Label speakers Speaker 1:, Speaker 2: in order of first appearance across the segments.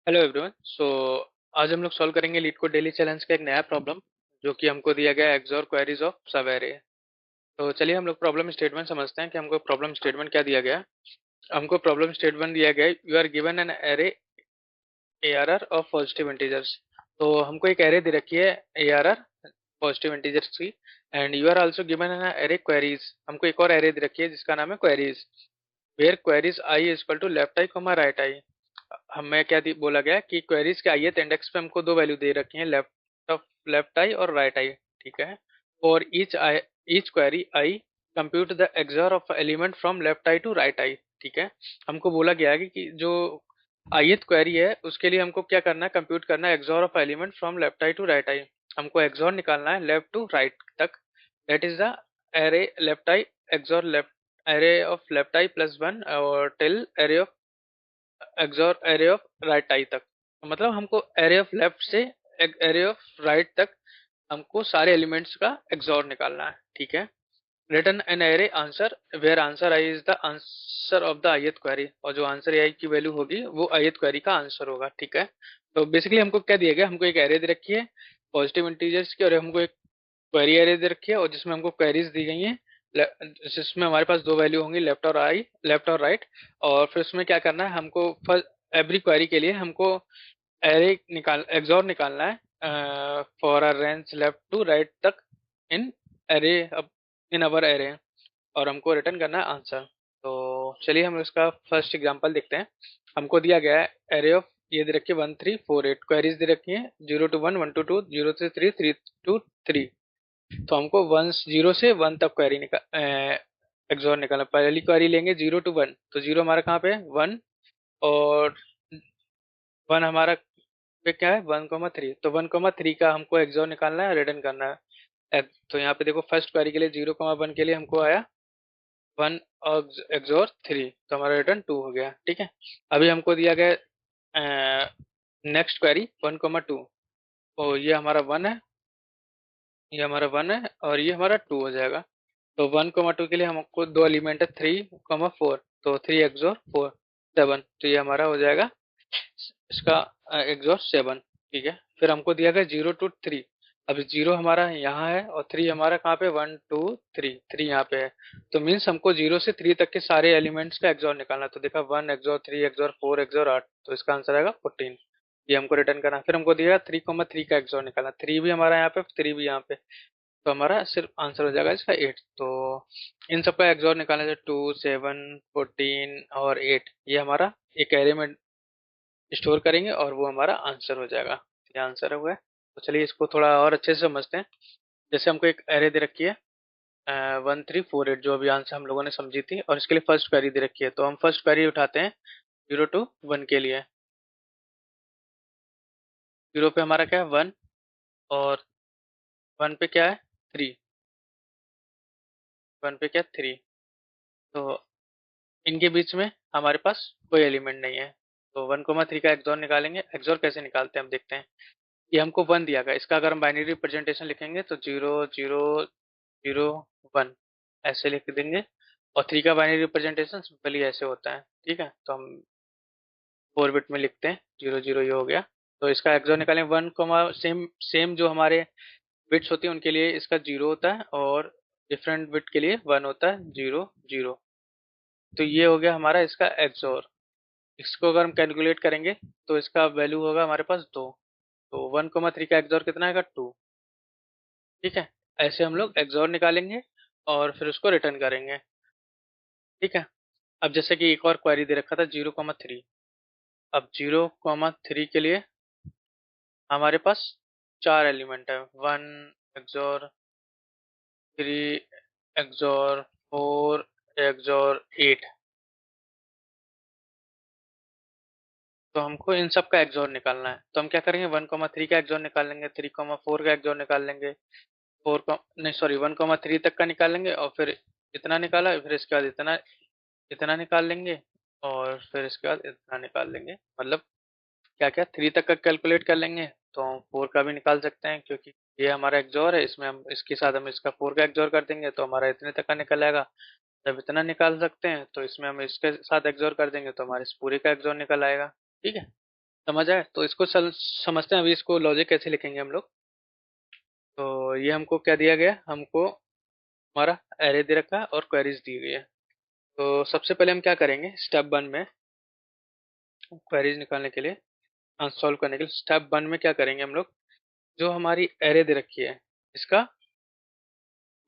Speaker 1: Hello everyone. आज हम लोग सॉल्व करेंगे लीड कोड डेली चैलेंज का एक नया प्रॉब्लम जो कि हमको दिया गया है एक्सॉर क्वेरीज ऑफ सब एरे। तो चलिए हम लोग प्रॉब्लम स्टेटमेंट समझते हैं कि हमको प्रॉब्लम स्टेटमेंट क्या दिया गया है। हमको प्रॉब्लम स्टेटमेंट दिया गया है, you are given an array ARR of positive integers. तो हमको एक एरे दे रखी है ARR पॉजिटिव इंटीजर्स की, and you are also given an array queries. हमको एक और एरे दे रखी है जिसका नाम है queries, where queries i is equal to left i comma right i. हमें क्या बोला गया कि क्वेरीज के ith इंडेक्स पे हमको दो वैल्यू दे रखी हैं, लेफ्ट आई और राइट आई। ठीक है। और each query i compute the XOR of element from left i to right i. ठीक है। हमको बोला गया है कि जो ith क्वेरी है उसके लिए हमको क्या करना है, कंप्यूट करना है XOR of element from left i to right i. हमको एक्सॉर निकालना है लेफ्ट टू राइट तक, that is the array left i XOR left array of left i plus one और till array of XOR array of right i तक। मतलब हमको array of left से array of right तक हमको सारे elements का एक्सॉर निकालना है। ठीक है। Return an array answer where answer i is the answer of the ith query, और जो आंसर आई की वैल्यू होगी वो ith क्वेरी का आंसर होगा। ठीक है। तो बेसिकली हमको क्या दिया गया, हमको एक एरे दे रखी है पॉजिटिव इंटीजर्स की, और हमको एक क्वेरी एरे दे रखी है और जिसमें हमको क्वेरीज दी गई हैं, जिसमें हमारे पास दो वैल्यू होंगी लेफ्ट और राइट। और फिर उसमें क्या करना है, हमको एवरी क्वेरी के लिए हमको एरे निकाल एक्सॉर निकालना है for a range left to right तक in array in our array, और हमको रिटर्न करना है आंसर। तो चलिए हम इसका फर्स्ट एग्जांपल देखते हैं। हमको दिया गया है एरे ऑफ, ये दे रखी है 1348 क्वेरीज दे रखी है, 0 to 1, 1 to 2, 0 से 3, 3 to 3। तो हमको वन जीरो से वन तक क्वेरी निकाल एक्सॉर निकालना। पहली क्वेरी लेंगे 0 to 1, तो जीरो हमारा कहाँ पे है, वन, और वन हमारा पे क्या है, 1, 3। तो 1, 3 का हमको एक्सॉर निकालना है, रिटर्न करना है। तो यहाँ पे देखो फर्स्ट क्वेरी के लिए 0, 1 के लिए हमको आया वन एक्सॉर 3, तो हमारा रिटर्न 2 हो गया। ठीक है। अभी हमको दिया गया नेक्स्ट क्वेरी 1, 2, तो ये हमारा वन है, ये हमारा वन है और ये हमारा 2 हो जाएगा। तो 1, 2 के लिए हमको दो एलिमेंट है 3, 4, तो 3 एक्सोर 4 7, तो ये हमारा हो जाएगा इसका एक्सोर 7। ठीक है। फिर हमको दिया गया 0 to 3। अब जीरो हमारा यहाँ है और थ्री हमारा कहाँ पे, 1, 2, 3, थ्री यहाँ पे है। तो मीन्स हमको 0 से 3 तक के सारे एलिमेंट्स का एक्सोर निकालना है। तो देखा 1 एक्सोर 3 एक्सोर 4 एक्सोर 8, तो इसका आंसर आएगा 14। ये हमको रिटर्न करना है। फिर हमको दिया 3, 3 का एक्सोर निकालना, थ्री भी हमारा यहाँ पे, थ्री भी यहाँ पे, तो हमारा सिर्फ आंसर हो जाएगा इसका 8। तो इन सबका एक्सॉर निकालने से 2, 7, 14 और 8, ये हमारा एक एरे में स्टोर करेंगे और वो हमारा आंसर हो जाएगा। ये आंसर हुआ है। तो चलिए इसको थोड़ा और अच्छे से समझते हैं। जैसे हमको एक एरे दे रखी है 1348, जो अभी आंसर हम लोगों ने समझी थी, और इसके लिए फर्स्ट क्वेरी दे रखी है। तो हम फर्स्ट क्वेरी उठाते हैं 0 to 1 के लिए। जीरो पे हमारा क्या है, वन, और वन पे क्या है, थ्री, वन पे क्या है, थ्री। तो इनके बीच में हमारे पास कोई एलिमेंट नहीं है। तो 1, 3 का एक्सॉर निकालेंगे। एक्सॉर कैसे निकालते हैं हम देखते हैं। ये हमको वन दिया गया, इसका अगर हम बाइनरी रिप्रेजेंटेशन लिखेंगे तो 0, 0, 0, 1 ऐसे लिख देंगे। और थ्री का बाइनरी रिप्रेजेंटेशन सिंपली ऐसे होता है। ठीक है। तो हम 4 बिट में लिखते हैं 0, 0, ये हो गया। तो इसका एक्सॉर निकालें, वन कोमा सेम सेम जो हमारे बिट्स होती है उनके लिए इसका जीरो होता है, और डिफरेंट बिट के लिए वन होता है, 0, 0। तो ये हो गया हमारा इसका एक्सॉर। इसको अगर हम कैलकुलेट करेंगे तो इसका वैल्यू होगा हमारे पास 2। तो 1, 3 का एक्सॉर कितना आएगा, 2। ठीक है। ऐसे हम लोग एक्सॉर निकालेंगे और फिर उसको रिटर्न करेंगे। ठीक है। अब जैसे कि एक और क्वेरी दे रखा था 0, 3। अब 0, 3 के लिए हमारे पास चार एलिमेंट है, one XOR, three XOR, four XOR, 8। तो हमको इन सब का एक्सॉर निकालना है। तो हम क्या करेंगे, 1, 3 का एक्सॉर निकाल लेंगे, 3, 4 का एक्सॉर निकाल लेंगे, फोर का नहीं सॉरी 1, 3 तक का निकाल लेंगे, और फिर इतना निकाला, फिर इसके बाद इतना इतना निकाल लेंगे, और फिर इसके बाद इतना निकाल लेंगे। मतलब क्या क्या, थ्री तक का कैलकुलेट कर लेंगे तो हम फोर का भी निकाल सकते हैं, क्योंकि ये हमारा एक्सॉर है, इसमें हम इसके साथ हम इसका फोर का एक्सॉर कर देंगे तो हमारा इतने तक का निकल आएगा। जब इतना निकाल सकते हैं तो इसमें हम इसके साथ एक्सॉर कर देंगे तो हमारे इस पूरे का एक्सॉर निकल आएगा। ठीक है। समझ आए? तो इसको समझते हैं, अभी इसको लॉजिक कैसे लिखेंगे हम लोग। तो ये हमको क्या दिया गया, हमको हमारा एरे दे रखा है और क्वेरीज दी गई है। तो सबसे पहले हम क्या करेंगे, स्टेप वन में क्वेरीज निकालने के लिए, सॉल्व करने के लिए स्टेप वन में क्या करेंगे हम लोग, जो हमारी एरे दे रखी है इसका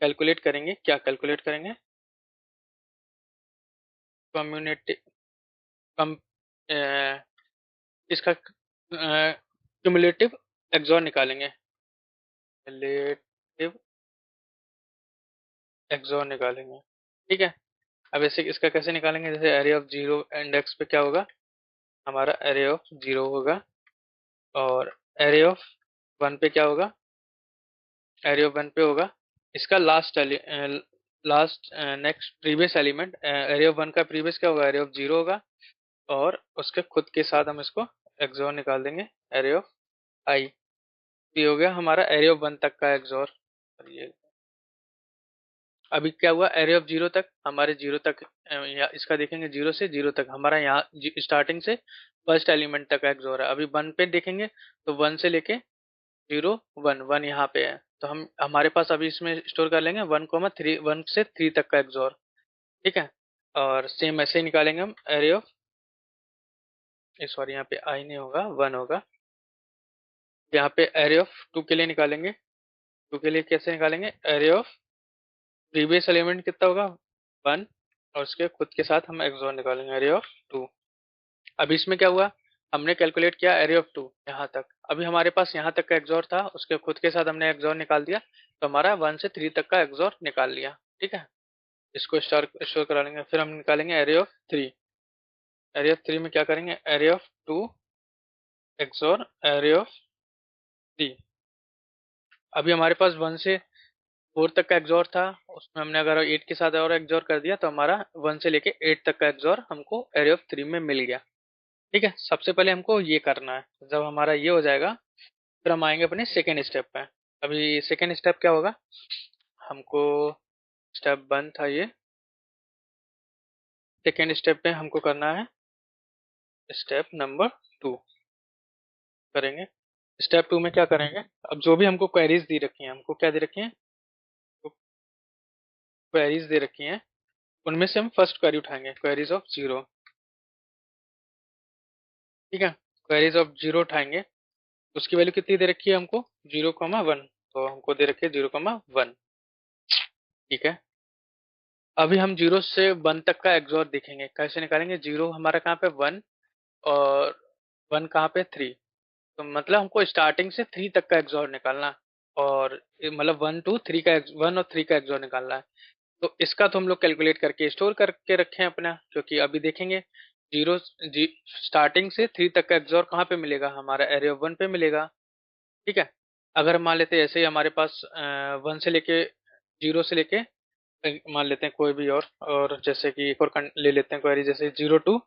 Speaker 1: कैलकुलेट करेंगे। क्या कैलकुलेट करेंगे, कम्युनिटी कम इसका क्यूमुलेटिव एक्सॉर निकालेंगे, क्यूमुलेटिव एक्सॉर निकालेंगे। ठीक है। अब ऐसे इसका कैसे निकालेंगे, जैसे एरे ऑफ जीरो इंडेक्स पे क्या होगा, हमारा एरे ऑफ जीरो होगा, और एरे ऑफ वन पे क्या होगा, एरे ऑफ वन पे होगा इसका last next previous element, array of one का प्रीवियस क्या होगा, एरे ऑफ जीरो होगा, और उसके खुद के साथ हम इसको एक्सोर निकाल देंगे, एरे ऑफ आई। ये हो गया हमारा एरे ऑफ वन तक का एक्सोर। ये अभी क्या हुआ, एरे ऑफ जीरो तक, हमारे जीरो तक इसका देखेंगे, जीरो से जीरो तक हमारा यहाँ स्टार्टिंग से फर्स्ट एलिमेंट तक एक्सोर है। अभी वन पे देखेंगे तो वन से लेके जीरो वन, वन यहाँ पे है, तो हम हमारे पास अभी इसमें स्टोर कर लेंगे वन कोमा थ्री, वन से थ्री तक का एक्सोर। ठीक है। और सेम ऐसे ही निकालेंगे हम एरे ऑफ, सॉरी यहाँ पे आई नहीं होगा, वन होगा। यहाँ पे एरे ऑफ टू के लिए निकालेंगे, टू के लिए कैसे निकालेंगे, एरे ऑफ प्रीवियस एलिमेंट कितना होगा, वन, और उसके खुद के साथ हम एक्सोर निकालेंगे, एरे ऑफ टू। अब इसमें क्या हुआ, हमने कैलकुलेट किया एरे ऑफ टू यहाँ तक, अभी हमारे पास यहाँ तक का एक्सोर था, उसके खुद के साथ हमने एक्सोर निकाल दिया, तो हमारा वन से थ्री तक का एक्सोर निकाल लिया। ठीक है। इसको स्टोर करा लेंगे, फिर हम निकालेंगे array of three. Array of three में क्या करेंगे, array of two XOR array of three. अभी हमारे पास वन से फोर तक का एक्सोर था, उसमें हमने अगर एट के साथ और एक्सोर कर दिया तो हमारा वन से लेके एट तक का एक्सोर हमको एरे ऑफ थ्री में मिल गया। ठीक है। सबसे पहले हमको ये करना है, जब हमारा ये हो जाएगा फिर हम आएंगे अपने सेकेंड स्टेप पे। अभी सेकेंड स्टेप क्या होगा, हमको स्टेप वन था ये, सेकेंड स्टेप पे हमको करना है स्टेप नंबर टू करेंगे। स्टेप टू में क्या करेंगे, अब जो भी हमको क्वेरीज दी रखी हैं, हमको क्या दे रखी हैं, क्वेरीज दे रखी हैं, उनमें से हम फर्स्ट क्वेरी उठाएंगे, क्वेरीज ऑफ जीरो। ठीक है। क्वेरीज ऑफ जीरो उठाएंगे, उसकी वैल्यू कितनी दे रखी है हमको, जीरो कॉमा वन, तो हमको दे रखी है जीरो कॉमा वन। ठीक है। अभी हम जीरो से वन तक का एक्सोर देखेंगे, कैसे निकालेंगे, जीरो हमारा कहाँ पे वन, और वन कहाँ पे थ्री, तो मतलब हमको स्टार्टिंग से थ्री तक का एक्सोर निकालना, और मतलब वन टू थ्री का वन और थ्री का एक्सोर निकालना है। तो इसका तो हम लोग कैलकुलेट करके स्टोर करके रखे हैं अपना, क्योंकि अभी देखेंगे जीरो जी स्टार्टिंग से थ्री तक का एक्सोर कहाँ पे मिलेगा, हमारा एरे ऑफ वन पे मिलेगा। ठीक है। अगर मान लेते हैं ऐसे ही हमारे पास वन से लेके जीरो से लेके मान लेते हैं कोई भी और जैसे कि एक और ले लेते हैं क्वेरी, जैसे जीरो टू,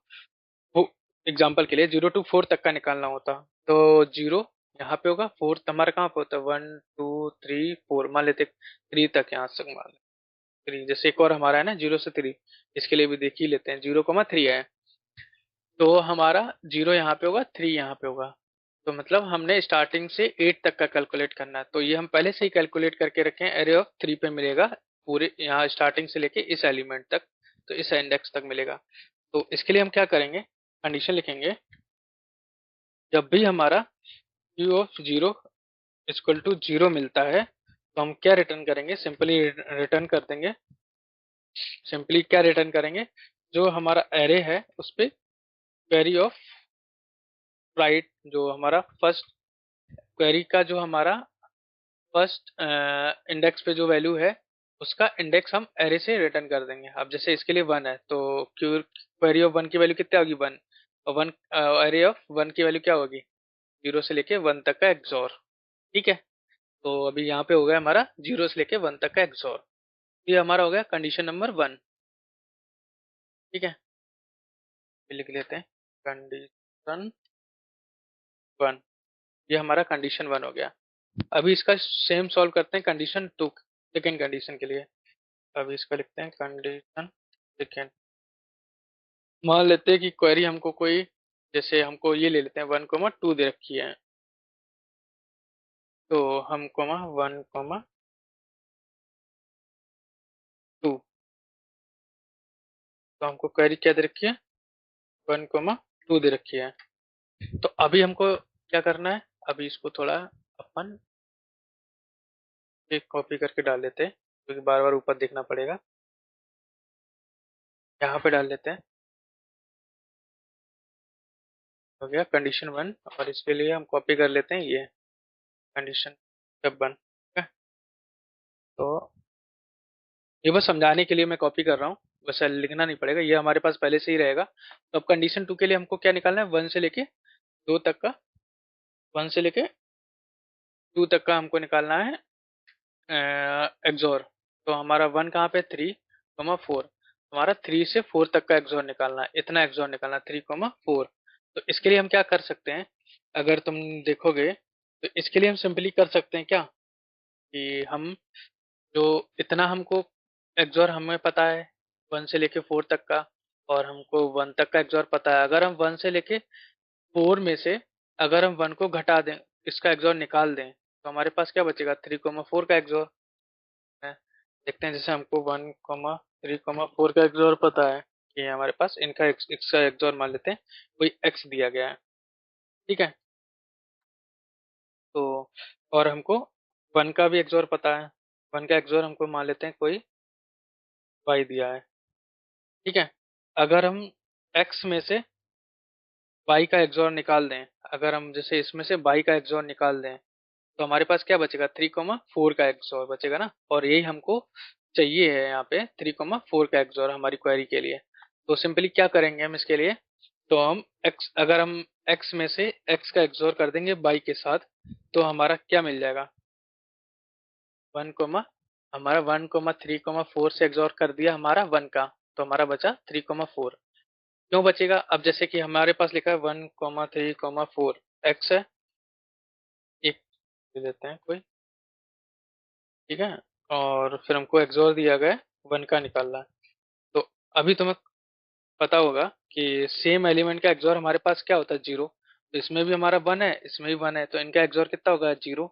Speaker 1: एग्जाम्पल के लिए जीरो टू फोर तक का निकालना होता, तो जीरो यहाँ पे होगा, फोर हमारा कहाँ पे होता है, वन टू थ्री फोर, मान लेते थ्री तक, यहाँ से मान थ्री, जैसे एक और हमारा है ना जीरो से थ्री, इसके लिए भी देख ही लेते हैं, जीरो कमा थ्री है, तो हमारा जीरो यहाँ पे होगा, थ्री यहाँ पे होगा, तो मतलब हमने स्टार्टिंग से एट तक का कैलकुलेट करना है, तो ये हम पहले से ही कैलकुलेट करके रखे हैं, एरे ऑफ थ्री पे मिलेगा पूरे, यहाँ स्टार्टिंग से लेके इस एलिमेंट तक, तो इस इंडेक्स तक मिलेगा। तो इसके लिए हम क्या करेंगे, कंडीशन लिखेंगे, जब भी हमारा Q of zero equal to zero मिलता है तो हम क्या रिटर्न करेंगे, सिंपली रिटर्न कर देंगे, सिंपली क्या रिटर्न करेंगे, जो हमारा एरे है उस पे क्वेरी ऑफ राइट, जो हमारा फर्स्ट क्वेरी का जो हमारा फर्स्ट इंडेक्स पे जो वैल्यू है उसका इंडेक्स हम एरे से रिटर्न कर देंगे। अब जैसे इसके लिए वन है तो क्वेरी ऑफ वन की वैल्यू कितनी होगी, वन, और वन एरे ऑफ वन की वैल्यू क्या होगी, जीरो से लेके वन तक का एक्सोर। ठीक है। तो अभी यहाँ पे हो गया हमारा जीरो से लेके वन तक का एक्सोर, ये हमारा हो गया कंडीशन नंबर वन। ठीक है। ये लिख लेते हैं कंडीशन वन, ये हमारा कंडीशन वन हो गया। अभी इसका सेम सॉल्व करते हैं कंडीशन टू, सेकेंड कंडीशन के लिए। अभी इसका लिखते हैं कंडीशन सेकेंड, मान लेते हैं कि क्वेरी हमको कोई जैसे हमको ये ले लेते हैं 1,2 दे रखी है, तो हम 1,2, तो हमको क्वेरी क्या दे रखी है, 1,2 दे रखी है। तो अभी हमको क्या करना है, अभी इसको थोड़ा अपन एक कॉपी करके डाल लेते हैं, क्योंकि बार बार ऊपर देखना पड़ेगा। यहाँ पे डाल लेते हैं, हो गया कंडीशन 1। और इसके लिए हम कॉपी कर लेते हैं ये कंडीशन जब 1, ठीक है। तो ये बस समझाने के लिए मैं कॉपी कर रहा हूँ, वैसे लिखना नहीं पड़ेगा, ये हमारे पास पहले से ही रहेगा। तो अब कंडीशन 2 के लिए हमको क्या निकालना है, 1 से लेके 2 तक का, 1 से लेके 2 तक का हमको निकालना है एक्सोर। तो हमारा 1 कहाँ पे, 3,4, हमारा 3 से 4 तक का एक्सोर निकालना है, इतना एक्सोर निकालना है 3,4। तो इसके लिए हम क्या कर सकते हैं, अगर तुम देखोगे तो इसके लिए हम सिंपली कर सकते हैं क्या, कि हम जो इतना हमको एक्सोर हमें पता है 1 से लेके 4 तक का, और हमको 1 तक का एक्सोर पता है। अगर हम 1 से लेके 4 में से अगर हम 1 को घटा दें, इसका एक्सोर निकाल दें, तो हमारे पास क्या बचेगा, 3,4 का एक्सोर है। देखते हैं, जैसे हमको 1,3,4 का एक्सोर पता है, ये हमारे पास इनका इसका एक्सोर मान लेते हैं, कोई एक्स दिया गया है, ठीक है। तो और हमको 1 का भी एक्सोर पता है, 1 का एक्सोर हमको मान लेते हैं कोई वाई दिया है, ठीक है। अगर हम एक्स में से वाई का एक्सोर निकाल दें, अगर हम जैसे इसमें से वाई का एक्सोर निकाल दें, तो हमारे पास क्या बचेगा, 3,4 का एक्सोर बचेगा ना। और यही हमको चाहिए है यहाँ पे, 3,4 का एक्सोर हमारी क्वेरी के लिए। तो सिंपली क्या करेंगे हम इसके लिए, तो हम x, अगर हम x में से x का एक्सोर कर देंगे बाई के साथ, तो हमारा क्या मिल जाएगा, 1 कोमा, हमारा 1,3,4 से एक्सोर कर दिया हमारा 1 का, तो हमारा बचा 3,4। क्यों बचेगा, अब जैसे कि हमारे पास लिखा है 1,3,4 एक्स है, एक दे देते हैं कोई, ठीक है। और फिर हमको एक्सोर दिया गया 1 का निकालना है। तो अभी तुम्हें पता होगा कि सेम एलिमेंट का एक्सोर हमारे पास क्या होता है, 0। तो इसमें भी हमारा 1 है, इसमें भी 1 है, तो इनका एक्सोर कितना होगा, 0।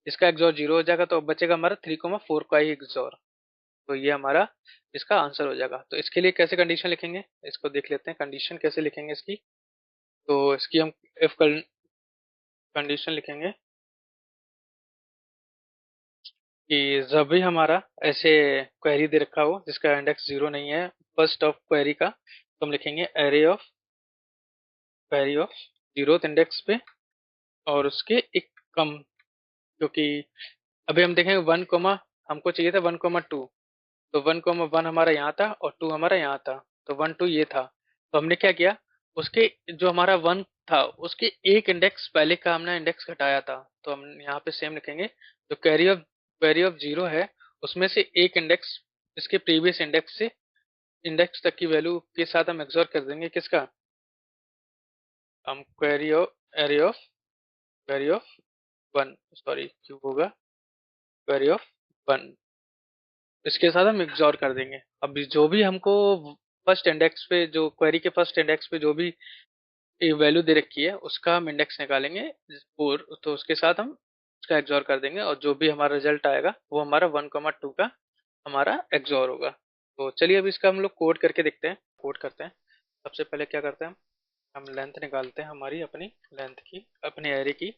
Speaker 1: इसका एक्सोर 0 हो जाएगा, तो अब बचेगा हमारा 3,4 का ही एक्सोर। तो ये हमारा इसका आंसर हो जाएगा। तो इसके लिए कैसे कंडीशन लिखेंगे, इसको देख लेते हैं, कंडीशन कैसे लिखेंगे इसकी। तो इसकी हम इफ कंडीशन लिखेंगे कि जब भी हमारा ऐसे क्वेरी दे रखा हो जिसका इंडेक्स 0 नहीं है, फर्स्ट ऑफ क्वेरी का, तो हम लिखेंगे array of query of 0th index पे, और उसके एक कम, क्योंकि अभी हम देखेंगे 1 कोमा, हमको चाहिए था 1,2, तो 1,1 हमारा यहाँ था और 2 हमारा यहाँ था, तो 1,2 ये था। तो हमने क्या किया, उसके जो हमारा 1 था उसके एक इंडेक्स पहले का हमने इंडेक्स घटाया था, तो हम यहाँ पे सेम लिखेंगे, जो क्वेरी ऑफ 0 है उसमें से एक इंडेक्स इसके प्रीवियस इंडेक्स से इंडेक्स तक की वैल्यू के साथ हम एक्सोर कर देंगे किसका, हम क्वेरी ऑफ 1, सॉरी क्यों होगा, क्वेरी ऑफ 1, इसके साथ हम एक्सोर कर देंगे। अब जो भी हमको फर्स्ट इंडेक्स पे, जो क्वेरी के फर्स्ट इंडेक्स पे जो भी वैल्यू दे रखी है उसका हम इंडेक्स निकालेंगे, और तो उसके साथ हम उसका एक्सोर कर देंगे, और जो भी हमारा रिजल्ट आएगा वो हमारा 1,2 का हमारा एक्सोर होगा। तो चलिए अब इसका हम लोग कोड करके देखते हैं, कोड करते हैं। सबसे पहले क्या करते हैं, हम लेंथ निकालते हैं हमारी, अपनी लेंथ की, अपने एरे की।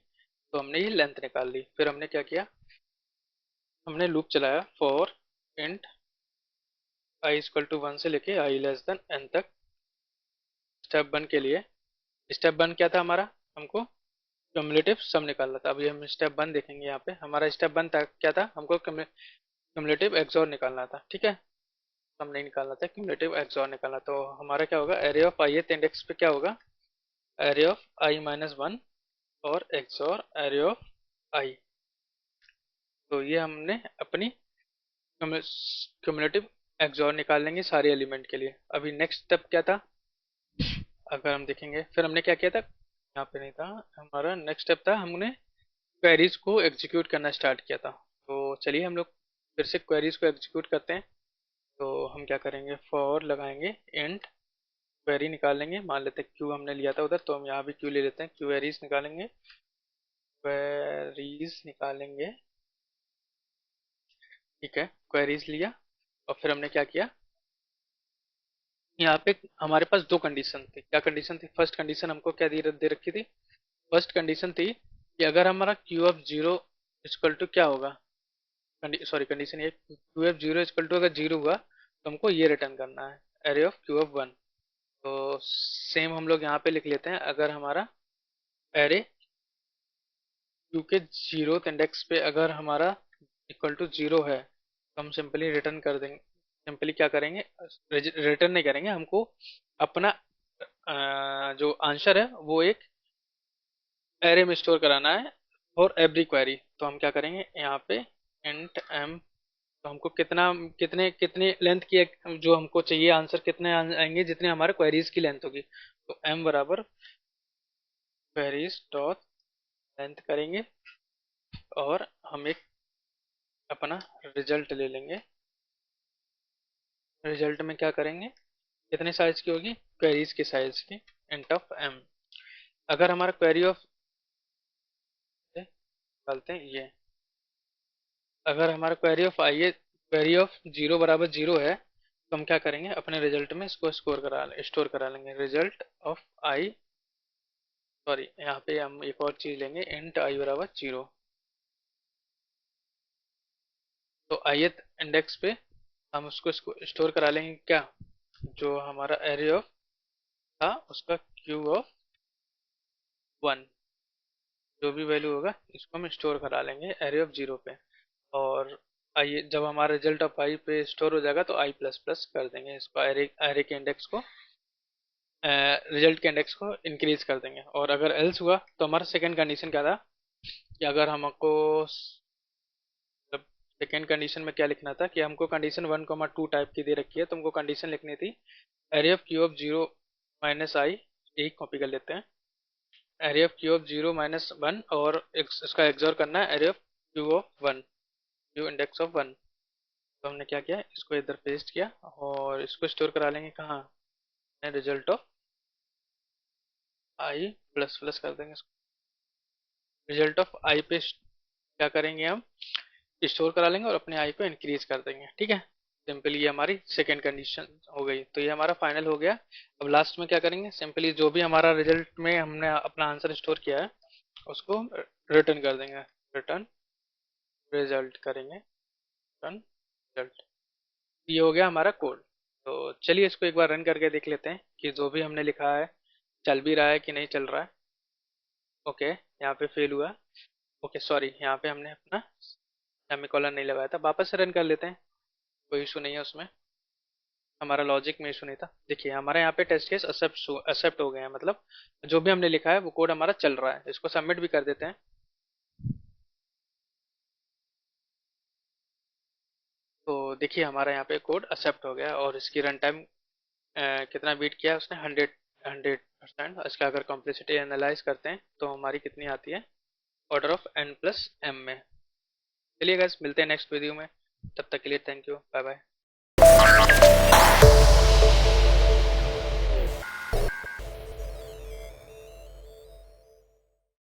Speaker 1: तो हमने ये लेंथ निकाल ली, फिर हमने क्या किया, हमने लूप चलाया for int i equal to 1 से लेके आई लेस देन n तक। स्टेप 1 के लिए, स्टेप 1 क्या था हमारा, हमको क्यूमुलेटिव सम निकालना था। अभी हम स्टेप 1 देखेंगे, यहाँ पे हमारा स्टेप 1 था क्या था, हमको क्यूमुलेटिव एक्सओर निकालना था, ठीक है। सम नहीं निकालना था, क्यूमुलेटिव एक्सओर निकालना। तो हमारा क्या होगा, एरे ऑफ आई इंडेक्स पे क्या होगा, एरे ऑफ i-1 और एक्सओर एरे ऑफ आई। तो ये हमने अपनी क्यूमुलेटिव एक्सओर निकाल लेंगे सारे एलिमेंट के लिए। अभी नेक्स्ट स्टेप क्या था, अगर हम देखेंगे, फिर हमने क्या किया था, यहाँ पे नहीं था, हमारा नेक्स्ट स्टेप था, हमने क्वेरीज को एग्जीक्यूट करना स्टार्ट किया था। तो चलिए हम लोग फिर से क्वेरीज को एग्जीक्यूट करते हैं। तो हम क्या करेंगे, फॉर लगाएंगे इंट क्वेरी निकाल लेंगे, मान लेते हैं क्यू हमने लिया था उधर, तो हम यहाँ भी क्यू ले लेते हैं, क्वेरीज निकालेंगे, क्वेरीज निकालेंगे। ठीक है, क्वेरीज लिया, और फिर हमने क्या किया, यहाँ पे हमारे पास दो कंडीशन थी। क्या कंडीशन थी? फर्स्ट कंडीशन हमको क्या दे रखी थी? फर्स्ट कंडीशन थी कि अगर हमारा Q of zero equal to क्या होगा, सॉरी कंडीशन ये, Q of zero equal to अगर जीरो हुआ तो हमको ये रिटर्न करना है, array of Q of one. तो सेम हम लोग यहाँ पे लिख लेते हैं, अगर हमारा एरे क्यू के जीरो इंडेक्स पे अगर हमारा इक्वल टू जीरो है, तो हम सिंपली रिटर्न कर देंगे। सिंपली क्या करेंगे, रिटर्न नहीं करेंगे, हमको अपना जो आंसर है वो एक एरे में स्टोर कराना है और एवरी क्वेरी। तो हम क्या करेंगे यहाँ पे, इंट एम, तो हमको कितना, कितने कितने लेंथ की जो हमको चाहिए आंसर कितने आएंगे, जितने हमारे क्वेरीज की लेंथ होगी। तो एम बराबर क्वेरीज डॉट लेंथ करेंगे, और हम एक अपना रिजल्ट ले लेंगे। रिजल्ट में क्या करेंगे, कितने साइज की होगी, क्वेरीज की साइज की, इंट ऑफ एम। अगर हमारा क्वेरी ऑफ, डालते हैं ये, अगर हमारा क्वेरी ऑफ आई है, क्वेरी ऑफ जीरो बराबर जीरो है, तो हम क्या करेंगे, अपने रिजल्ट में इसको स्टोर करा लेंगे, रिजल्ट ऑफ आई, सॉरी यहाँ पे हम एक और चीज लेंगे, इंट आई बराबर जीरो। तो ith इंडेक्स पे हम उसको स्टोर करा लेंगे क्या, जो हमारा एरे ऑफ था उसका क्यू ऑफ वन, जो भी वैल्यू होगा इसको हम स्टोर करा लेंगे एरे ऑफ जीरो पे। और आई, जब हमारा रिजल्ट ऑफ आई पे स्टोर हो जाएगा तो आई प्लस प्लस कर देंगे इसको, एरे एरे के इंडेक्स को, रिजल्ट के इंडेक्स को इंक्रीज कर देंगे। और अगर एल्स हुआ तो हमारा सेकंड कंडीशन क्या था, कि अगर हमको, सेकंड कंडीशन में क्या लिखना था, कि हमको कंडीशन 1,2 टाइप की दे रखी है, तो हमको कंडीशन लिखनी थी array of Q of zero minus i, एक कॉपी कर लेते हैं, array of Q of zero minus one, और इसका एक्सोर करना है array of Q of one, q index of one. तो हमने क्या किया, इसको इधर पेस्ट किया, और इसको स्टोर करा लेंगे कहाँ, result of I plus plus कर देंगे इसको। रिजल्ट ऑफ आई पे क्या करेंगे, हम स्टोर करा लेंगे और अपने आई को इंक्रीज कर देंगे। ठीक है, सिंपली ये हमारी सेकेंड कंडीशन हो गई। तो ये हमारा फाइनल हो गया। अब लास्ट में क्या करेंगे, सिंपली जो भी हमारा रिजल्ट में हमने अपना आंसर स्टोर किया है उसको रिटर्न कर देंगे, रिटर्न रिजल्ट करेंगे, रिटर्न रिजल्ट। ये हो गया हमारा कोड। तो चलिए इसको एक बार रन करके देख लेते हैं कि जो भी हमने लिखा है चल भी रहा है कि नहीं चल रहा है। ओके, यहाँ पे फेल हुआ। ओके सॉरी, यहाँ पे हमने अपना सेमीकोलन नहीं लगाया था, वापस से रन कर लेते हैं, कोई इशू नहीं है उसमें, हमारा लॉजिक में इशू नहीं था। देखिए हमारे यहाँ पे टेस्ट केस एक्सेप्ट हो गए हैं, मतलब जो भी हमने लिखा है वो कोड हमारा चल रहा है। इसको सबमिट भी कर देते हैं। तो देखिए हमारा यहाँ पे कोड एक्सेप्ट हो गया, और इसकी रन टाइम कितना बीट किया है उसने, 100%। इसका अगर कॉम्प्लेक्सिटी एनालाइज करते हैं तो हमारी कितनी आती है, order of n plus m में। चलिए गाइस, मिलते हैं नेक्स्ट वीडियो में, तब तक के लिए थैंक यू, बाय बाय।